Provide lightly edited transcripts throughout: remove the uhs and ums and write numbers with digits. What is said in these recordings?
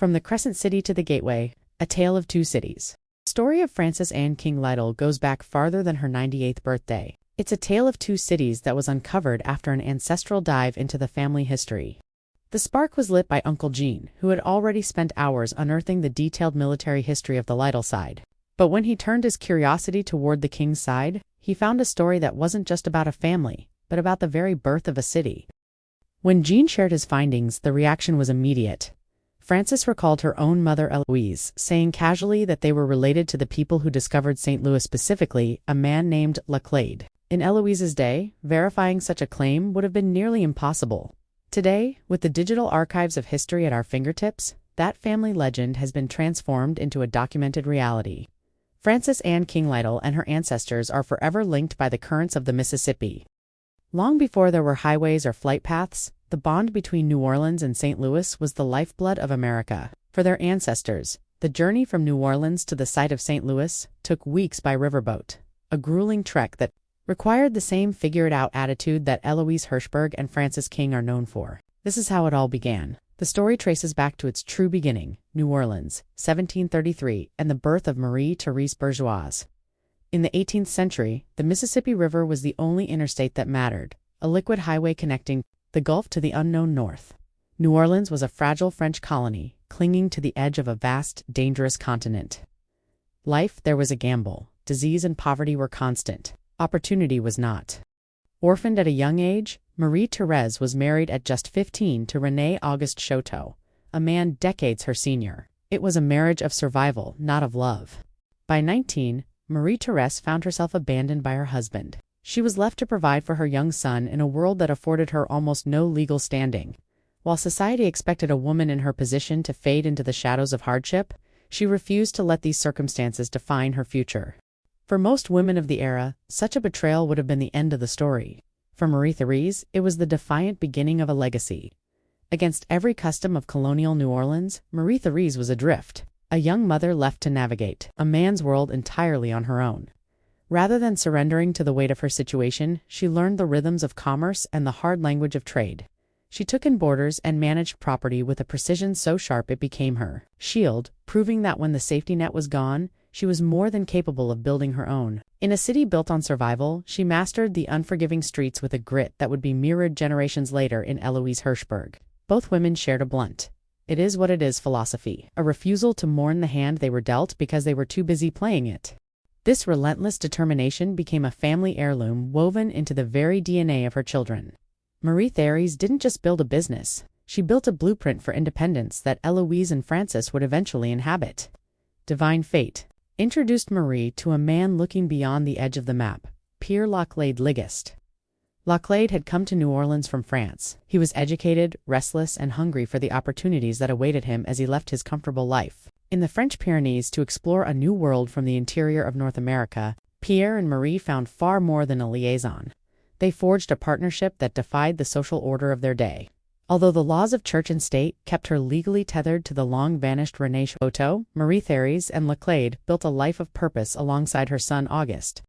From the Crescent City to the Gateway, A Tale of Two Cities. The story of Frances Anne King Lytle goes back farther than her 98th birthday. It's a tale of two cities that was uncovered after an ancestral dive into the family history. The spark was lit by Uncle Gene, who had already spent hours unearthing the detailed military history of the Lytle side. But when he turned his curiosity toward the King's side, he found a story that wasn't just about a family, but about the very birth of a city. When Gene shared his findings, the reaction was immediate. Frances recalled her own mother Eloise, saying casually that they were related to the people who discovered St. Louis, specifically a man named Laclede. In Eloise's day, verifying such a claim would have been nearly impossible. Today, with the digital archives of history at our fingertips, that family legend has been transformed into a documented reality. Frances Anne King Lytle and her ancestors are forever linked by the currents of the Mississippi. Long before there were highways or flight paths, the bond between New Orleans and St. Louis was the lifeblood of America. For their ancestors, the journey from New Orleans to the site of St. Louis took weeks by riverboat, a grueling trek that required the same figure-it-out attitude that Eloise Hirschberg and Frances King are known for. This is how it all began. The story traces back to its true beginning, New Orleans, 1733, and the birth of Marie-Therese Bourgeois. In the 18th century, the Mississippi River was the only interstate that mattered, a liquid highway connecting the Gulf to the unknown north. New Orleans was a fragile French colony, clinging to the edge of a vast, dangerous continent. Life there was a gamble. Disease and poverty were constant. Opportunity was not. Orphaned at a young age, Marie-Therese was married at just 15 to René Auguste Choteau, a man decades her senior. It was a marriage of survival, not of love. By 19, Marie-Therese found herself abandoned by her husband. She was left to provide for her young son in a world that afforded her almost no legal standing. While society expected a woman in her position to fade into the shadows of hardship, she refused to let these circumstances define her future. For most women of the era, such a betrayal would have been the end of the story. For Marie-Therese, it was the defiant beginning of a legacy. Against every custom of colonial New Orleans, Marie-Therese was adrift, a young mother left to navigate a man's world entirely on her own. Rather than surrendering to the weight of her situation, she learned the rhythms of commerce and the hard language of trade. She took in borders and managed property with a precision so sharp it became her shield, proving that when the safety net was gone, she was more than capable of building her own. In a city built on survival, she mastered the unforgiving streets with a grit that would be mirrored generations later in Eloise Hirschberg. Both women shared a blunt, "It is what it is" philosophy, a refusal to mourn the hand they were dealt because they were too busy playing it. This relentless determination became a family heirloom woven into the very DNA of her children. Marie-Therese didn't just build a business, she built a blueprint for independence that Eloise and Frances would eventually inhabit. Divine fate introduced Marie to a man looking beyond the edge of the map, Pierre Laclede Ligist. Laclede had come to New Orleans from France. He was educated, restless, and hungry for the opportunities that awaited him as he left his comfortable life in the French Pyrenees to explore a new world from the interior of North America. Pierre and Marie found far more than a liaison. They forged a partnership that defied the social order of their day. Although the laws of church and state kept her legally tethered to the long-vanished René Choteau, Marie-Therese and Laclede built a life of purpose alongside her son Auguste.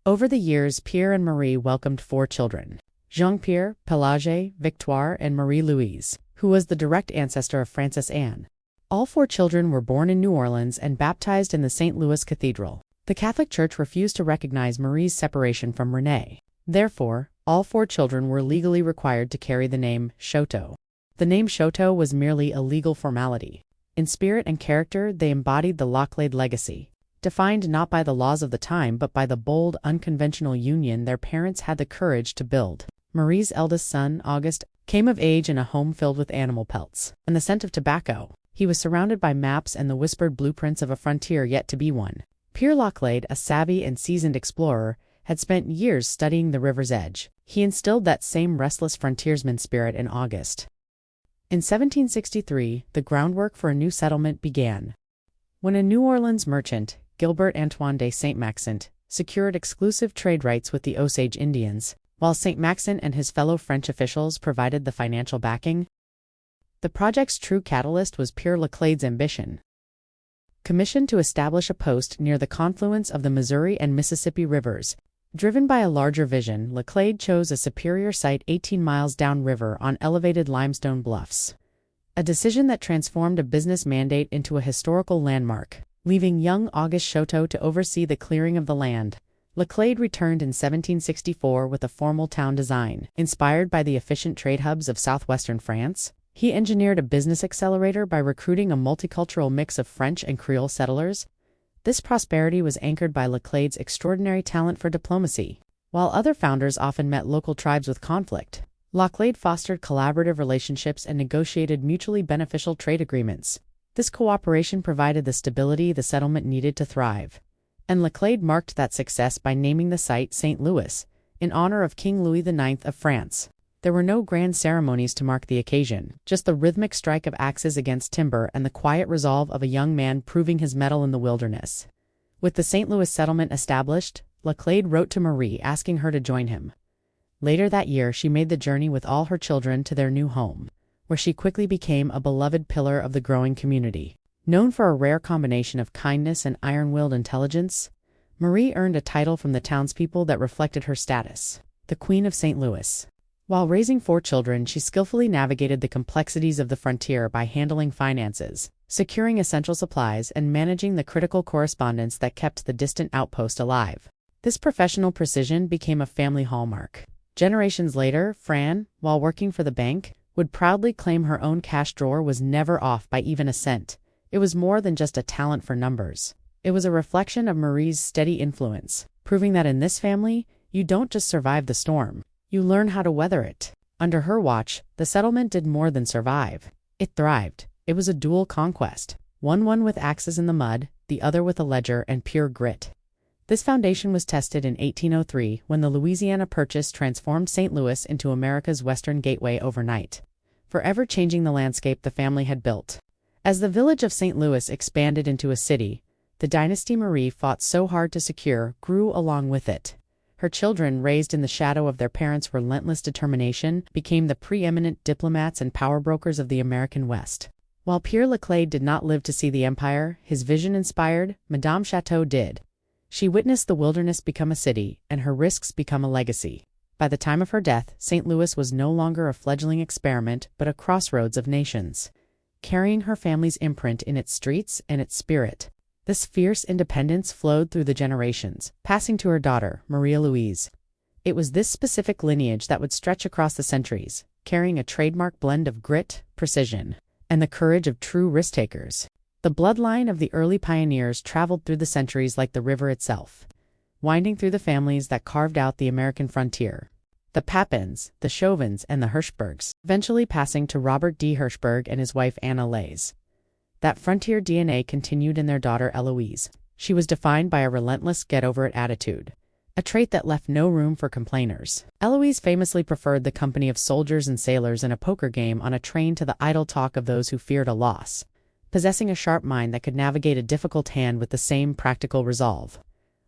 Over the years, Pierre and Marie welcomed 4 children: Jean-Pierre, Pelage, Victoire, and Marie-Louise, who was the direct ancestor of Frances Anne. All 4 children were born in New Orleans and baptized in the St. Louis Cathedral. The Catholic Church refused to recognize Marie's separation from René. Therefore, all 4 children were legally required to carry the name Choteau. The name Choteau was merely a legal formality. In spirit and character, they embodied the Laclede legacy, defined not by the laws of the time but by the bold, unconventional union their parents had the courage to build. Marie's eldest son, Auguste, came of age in a home filled with animal pelts and the scent of tobacco. He was surrounded by maps and the whispered blueprints of a frontier yet to be won. Pierre Laclede, a savvy and seasoned explorer, had spent years studying the river's edge. He instilled that same restless frontiersman spirit in Auguste. In 1763, the groundwork for a new settlement began. When a New Orleans merchant, Gilbert Antoine de Saint-Maxent, secured exclusive trade rights with the Osage Indians, while Saint-Maxent and his fellow French officials provided the financial backing. The project's true catalyst was Pierre Laclede's ambition. Commissioned to establish a post near the confluence of the Missouri and Mississippi rivers, driven by a larger vision, Laclede chose a superior site 18 miles downriver on elevated limestone bluffs. a decision that transformed a business mandate into a historical landmark. Leaving young Auguste Chouteau to oversee the clearing of the land, Laclede returned in 1764 with a formal town design. Inspired by the efficient trade hubs of southwestern France, he engineered a business accelerator by recruiting a multicultural mix of French and Creole settlers. This prosperity was anchored by Laclede's extraordinary talent for diplomacy. While other founders often met local tribes with conflict, Laclede fostered collaborative relationships and negotiated mutually beneficial trade agreements. This cooperation provided the stability the settlement needed to thrive, and Laclede marked that success by naming the site St. Louis, in honor of King Louis IX of France. There were no grand ceremonies to mark the occasion, just the rhythmic strike of axes against timber and the quiet resolve of a young man proving his mettle in the wilderness. With the St. Louis settlement established, Laclede wrote to Marie asking her to join him. Later that year, she made the journey with all her children to their new home, where she quickly became a beloved pillar of the growing community. Known for a rare combination of kindness and iron-willed intelligence, Marie earned a title from the townspeople that reflected her status, the Queen of St. Louis. While raising 4 children, she skillfully navigated the complexities of the frontier by handling finances, securing essential supplies, and managing the critical correspondence that kept the distant outpost alive. This professional precision became a family hallmark. Generations later, Fran, while working for the bank, would proudly claim her own cash drawer was never off by even a cent. It was more than just a talent for numbers. It was a reflection of Marie's steady influence, proving that in this family, you don't just survive the storm, you learn how to weather it. Under her watch, the settlement did more than survive. It thrived. It was a dual conquest, one with axes in the mud, the other with a ledger and pure grit. This foundation was tested in 1803 when the Louisiana Purchase transformed St. Louis into America's Western Gateway overnight, forever changing the landscape the family had built. As the village of St. Louis expanded into a city, the dynasty Marie fought so hard to secure grew along with it. Her children, raised in the shadow of their parents' relentless determination, became the preeminent diplomats and power brokers of the American West. While Pierre Laclede did not live to see the empire his vision inspired, Madame Chouteau did. She witnessed the wilderness become a city, and her risks become a legacy. By the time of her death, St. Louis was no longer a fledgling experiment, but a crossroads of nations, carrying her family's imprint in its streets and its spirit. This fierce independence flowed through the generations, passing to her daughter, Maria Louise. It was this specific lineage that would stretch across the centuries, carrying a trademark blend of grit, precision, and the courage of true risk-takers. The bloodline of the early pioneers traveled through the centuries like the river itself, winding through the families that carved out the American frontier. The Papins, the Chauvins, and the Hirschbergs, eventually passing to Robert D. Hirschberg and his wife Anna Lays. That frontier DNA continued in their daughter Eloise. She was defined by a relentless get-over-it attitude, a trait that left no room for complainers. Eloise famously preferred the company of soldiers and sailors in a poker game on a train to the idle talk of those who feared a loss, possessing a sharp mind that could navigate a difficult hand with the same practical resolve.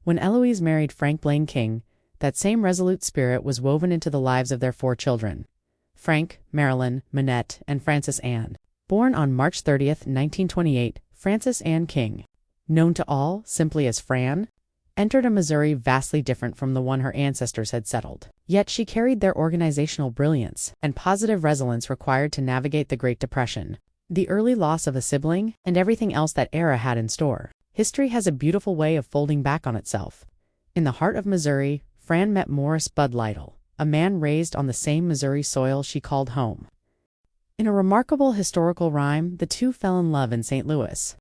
When Eloise married Frank Blaine King, that same resolute spirit was woven into the lives of their 4 children, Frank, Marilyn, Minette, and Frances Anne. Born on March 30, 1928, Frances Anne King, known to all simply as Fran, entered a Missouri vastly different from the one her ancestors had settled. Yet she carried their organizational brilliance and positive resilience required to navigate the Great Depression, the early loss of a sibling, and everything else that era had in store. History has a beautiful way of folding back on itself. In the heart of Missouri, Fran met Morris Bud Lytle, a man raised on the same Missouri soil she called home. In a remarkable historical rhyme, the two fell in love in St. Louis,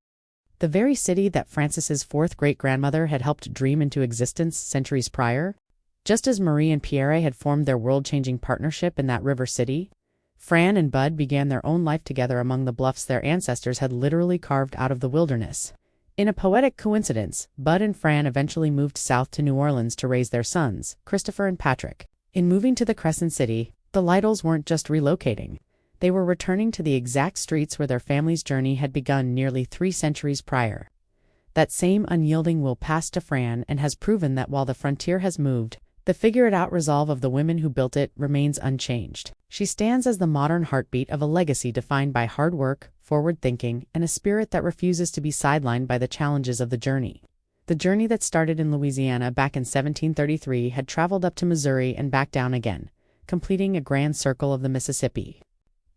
the very city that Frances's 4th great-grandmother had helped dream into existence centuries prior. Just as Marie and Pierre had formed their world-changing partnership in that river city, Fran and Bud began their own life together among the bluffs their ancestors had literally carved out of the wilderness. In a poetic coincidence, Bud and Fran eventually moved south to New Orleans to raise their sons, Christopher and Patrick. In moving to the Crescent City, the Lytles weren't just relocating. They were returning to the exact streets where their family's journey had begun nearly 3 centuries prior. That same unyielding will passed to Fran and has proven that while the frontier has moved, the figure-it-out resolve of the women who built it remains unchanged. She stands as the modern heartbeat of a legacy defined by hard work, forward thinking, and a spirit that refuses to be sidelined by the challenges of the journey. The journey that started in Louisiana back in 1733 had traveled up to Missouri and back down again, completing a grand circle of the Mississippi.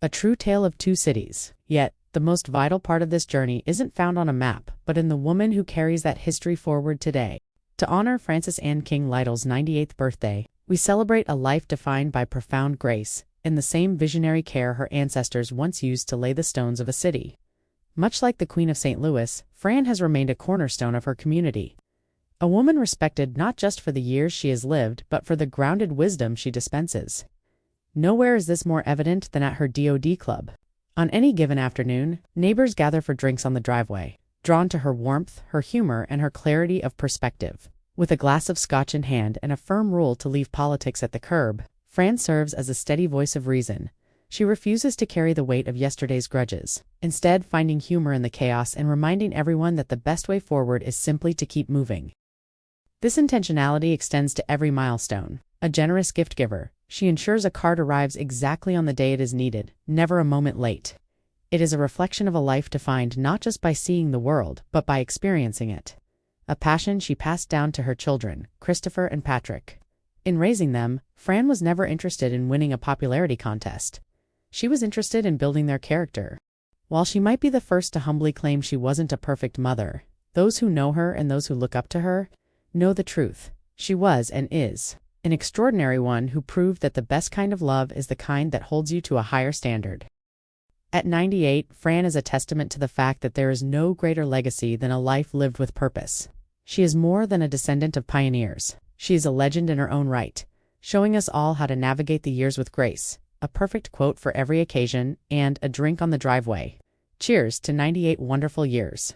A true tale of two cities. Yet, the most vital part of this journey isn't found on a map, but in the woman who carries that history forward today. To honor Frances Anne King Lytle's 98th birthday, we celebrate a life defined by profound grace, and the same visionary care her ancestors once used to lay the stones of a city. Much like the Queen of St. Louis, Fran has remained a cornerstone of her community. A woman respected not just for the years she has lived, but for the grounded wisdom she dispenses. Nowhere is this more evident than at her DoD club. On any given afternoon, neighbors gather for drinks on the driveway, drawn to her warmth, her humor, and her clarity of perspective. With a glass of scotch in hand and a firm rule to leave politics at the curb, Fran serves as a steady voice of reason. She refuses to carry the weight of yesterday's grudges, instead finding humor in the chaos and reminding everyone that the best way forward is simply to keep moving. This intentionality extends to every milestone. A generous gift giver, she ensures a card arrives exactly on the day it is needed, never a moment late. It is a reflection of a life defined not just by seeing the world, but by experiencing it. A passion she passed down to her children, Christopher and Patrick. In raising them, Fran was never interested in winning a popularity contest. She was interested in building their character. While she might be the first to humbly claim she wasn't a perfect mother, those who know her and those who look up to her know the truth. She was and is an extraordinary one who proved that the best kind of love is the kind that holds you to a higher standard. At 98, Fran is a testament to the fact that there is no greater legacy than a life lived with purpose. She is more than a descendant of pioneers. She is a legend in her own right, showing us all how to navigate the years with grace. A perfect quote for every occasion, and a drink on the driveway. Cheers to 98 wonderful years.